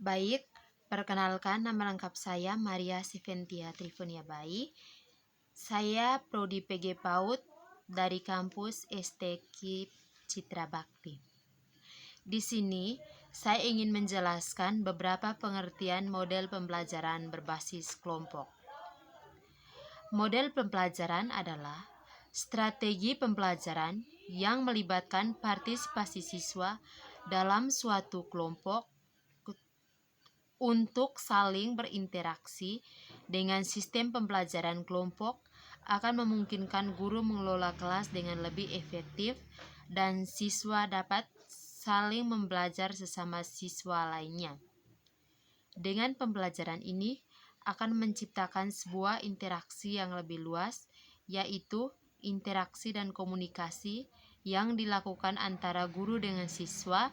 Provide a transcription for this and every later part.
Baik, perkenalkan nama lengkap saya Maria Siventia Trifonia Bayi. Saya Prodi PG PAUD dari kampus STKIP Citra Bakti. Di sini saya ingin menjelaskan beberapa pengertian model pembelajaran berbasis kelompok. Model pembelajaran adalah strategi pembelajaran yang melibatkan partisipasi siswa dalam suatu kelompok untuk saling berinteraksi. Dengan sistem pembelajaran kelompok akan memungkinkan guru mengelola kelas dengan lebih efektif dan siswa dapat saling membelajar sesama siswa lainnya. Dengan pembelajaran ini akan menciptakan sebuah interaksi yang lebih luas, yaitu interaksi dan komunikasi yang dilakukan antara guru dengan siswa,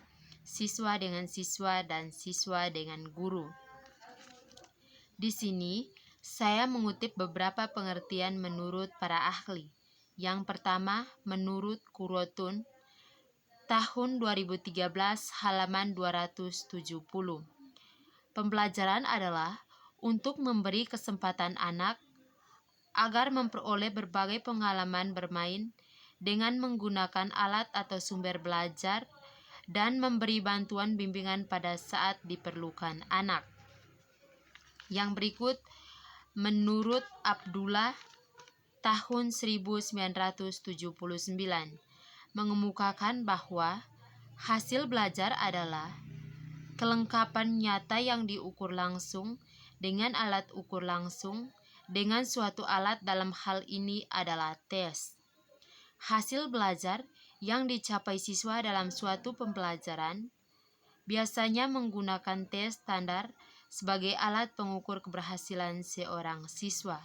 siswa dengan siswa, dan siswa dengan guru. Di sini, saya mengutip beberapa pengertian menurut para ahli. Yang pertama, menurut Kurotun, tahun 2013, halaman 270. Pembelajaran adalah untuk memberi kesempatan anak agar memperoleh berbagai pengalaman bermain dengan menggunakan alat atau sumber belajar dan memberi bantuan bimbingan pada saat diperlukan anak. Yang berikut, menurut Abdullah, tahun 1979, mengemukakan bahwa hasil belajar adalah kelengkapan nyata yang diukur langsung dengan alat ukur langsung dengan suatu alat, dalam hal ini adalah tes. Hasil belajar yang dicapai siswa dalam suatu pembelajaran biasanya menggunakan tes standar sebagai alat pengukur keberhasilan seorang siswa.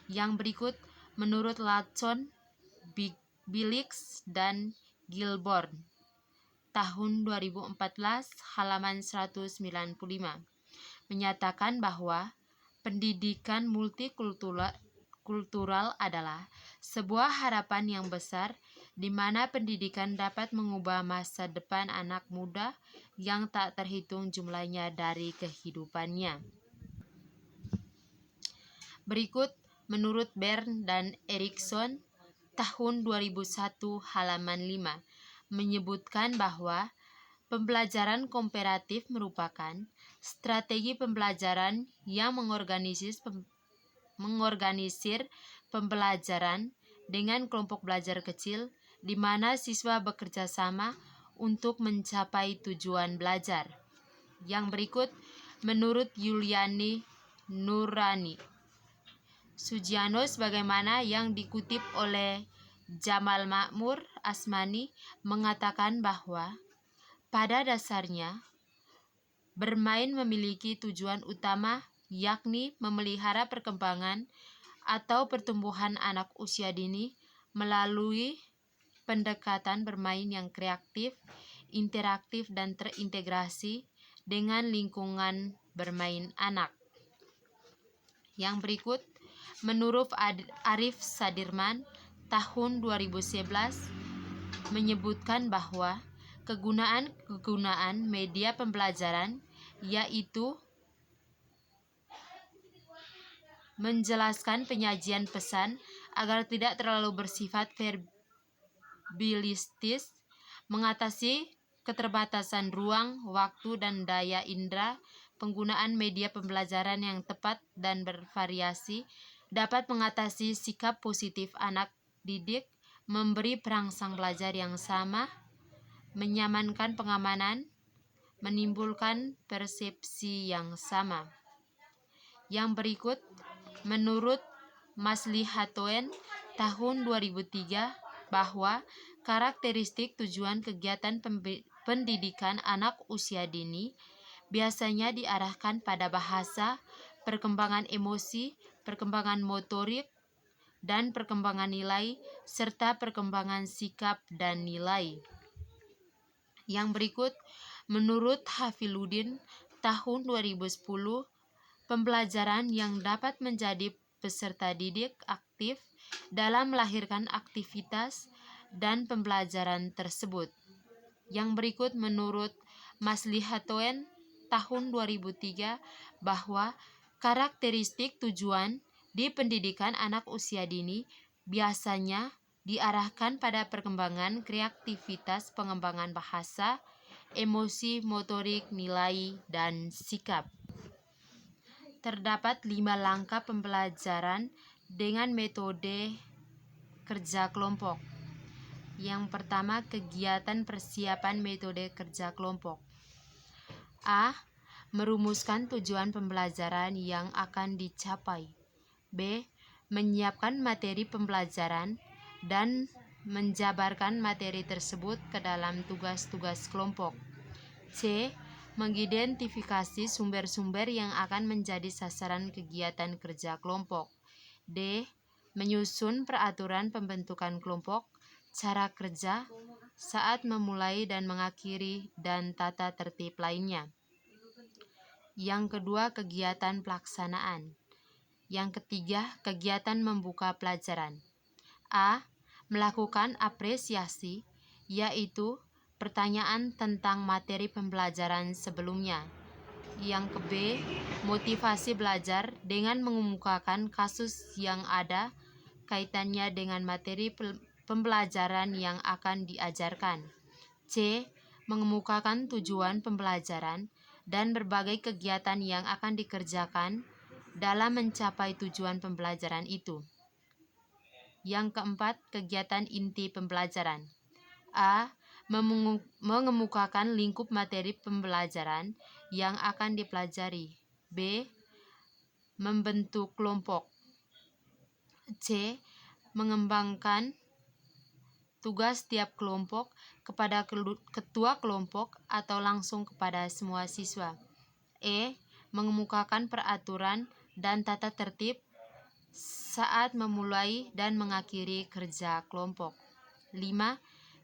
Yang berikut, menurut Latson, Bilix, dan Gilborn, tahun 2014, halaman 195, menyatakan bahwa pendidikan multikultural adalah sebuah harapan yang besar di mana pendidikan dapat mengubah masa depan anak muda yang tak terhitung jumlahnya dari kehidupannya. Berikut, menurut Bern dan Erikson, tahun 2001, halaman 5, menyebutkan bahwa pembelajaran komparatif merupakan strategi pembelajaran yang mengorganisir pembelajaran dengan kelompok belajar kecil di mana siswa bekerja sama untuk mencapai tujuan belajar. Yang berikut, menurut Yuliani Nurani Sugiano, sebagaimana yang dikutip oleh Jamal Makmur Asmani, mengatakan bahwa pada dasarnya bermain memiliki tujuan utama, yakni memelihara perkembangan atau pertumbuhan anak usia dini melalui pendekatan bermain yang kreatif, interaktif, dan terintegrasi dengan lingkungan bermain anak. Yang berikut, menurut Arif Sadirman, tahun 2011, menyebutkan bahwa kegunaan media pembelajaran yaitu menjelaskan penyajian pesan agar tidak terlalu bersifat verbilistis, mengatasi keterbatasan ruang, waktu, dan daya indera. Penggunaan media pembelajaran yang tepat dan bervariasi dapat mengatasi sikap positif anak didik, memberi perangsang belajar yang sama, menyamankan pengamanan, menimbulkan persepsi yang sama. Yang berikut, menurut Maslihatoen, tahun 2003, bahwa karakteristik tujuan kegiatan pendidikan anak usia dini biasanya diarahkan pada bahasa, perkembangan emosi, perkembangan motorik, dan perkembangan nilai, serta perkembangan sikap dan nilai. Yang berikut, menurut Hafiludin, tahun 2010, pembelajaran yang dapat menjadi peserta didik aktif dalam melahirkan aktivitas dan pembelajaran tersebut. Yang berikut, menurut Maslihatoen, tahun 2003 bahwa karakteristik tujuan di pendidikan anak usia dini biasanya diarahkan pada perkembangan kreativitas, pengembangan bahasa, emosi, motorik, nilai, dan sikap. Terdapat 5 langkah pembelajaran dengan metode kerja kelompok. Yang pertama, kegiatan persiapan metode kerja kelompok. A. Merumuskan tujuan pembelajaran yang akan dicapai. B. Menyiapkan materi pembelajaran dan menjabarkan materi tersebut ke dalam tugas-tugas kelompok. C. Mengidentifikasi sumber-sumber yang akan menjadi sasaran kegiatan kerja kelompok. D. Menyusun peraturan pembentukan kelompok, cara kerja, saat memulai dan mengakhiri, dan tata tertib lainnya. Yang kedua, kegiatan pelaksanaan. Yang ketiga, kegiatan membuka pelajaran. A. Melakukan apresiasi, yaitu pertanyaan tentang materi pembelajaran sebelumnya. Yang ke B, motivasi belajar dengan mengemukakan kasus yang ada kaitannya dengan materi pembelajaran yang akan diajarkan. C. Mengemukakan tujuan pembelajaran dan berbagai kegiatan yang akan dikerjakan dalam mencapai tujuan pembelajaran itu. Yang keempat, kegiatan inti pembelajaran. A. Mengemukakan lingkup materi pembelajaran yang akan dipelajari. B. Membentuk kelompok. C. Mengembangkan tugas tiap kelompok kepada ketua kelompok atau langsung kepada semua siswa. E. Mengemukakan peraturan dan tata tertib saat memulai dan mengakhiri kerja kelompok. 5.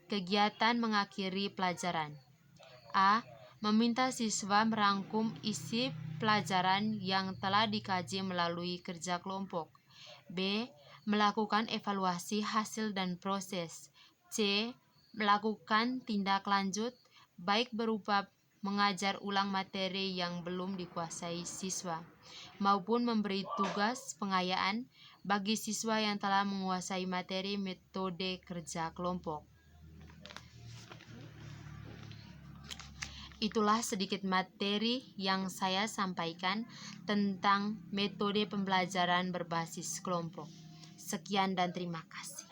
Kegiatan mengakhiri pelajaran. A. Meminta siswa merangkum isi pelajaran yang telah dikaji melalui kerja kelompok. B. Melakukan evaluasi hasil dan proses. C. Melakukan tindak lanjut, baik berupa mengajar ulang materi yang belum dikuasai siswa, maupun memberi tugas pengayaan bagi siswa yang telah menguasai materi metode kerja kelompok. Itulah sedikit materi yang saya sampaikan tentang metode pembelajaran berbasis kelompok. Sekian dan terima kasih.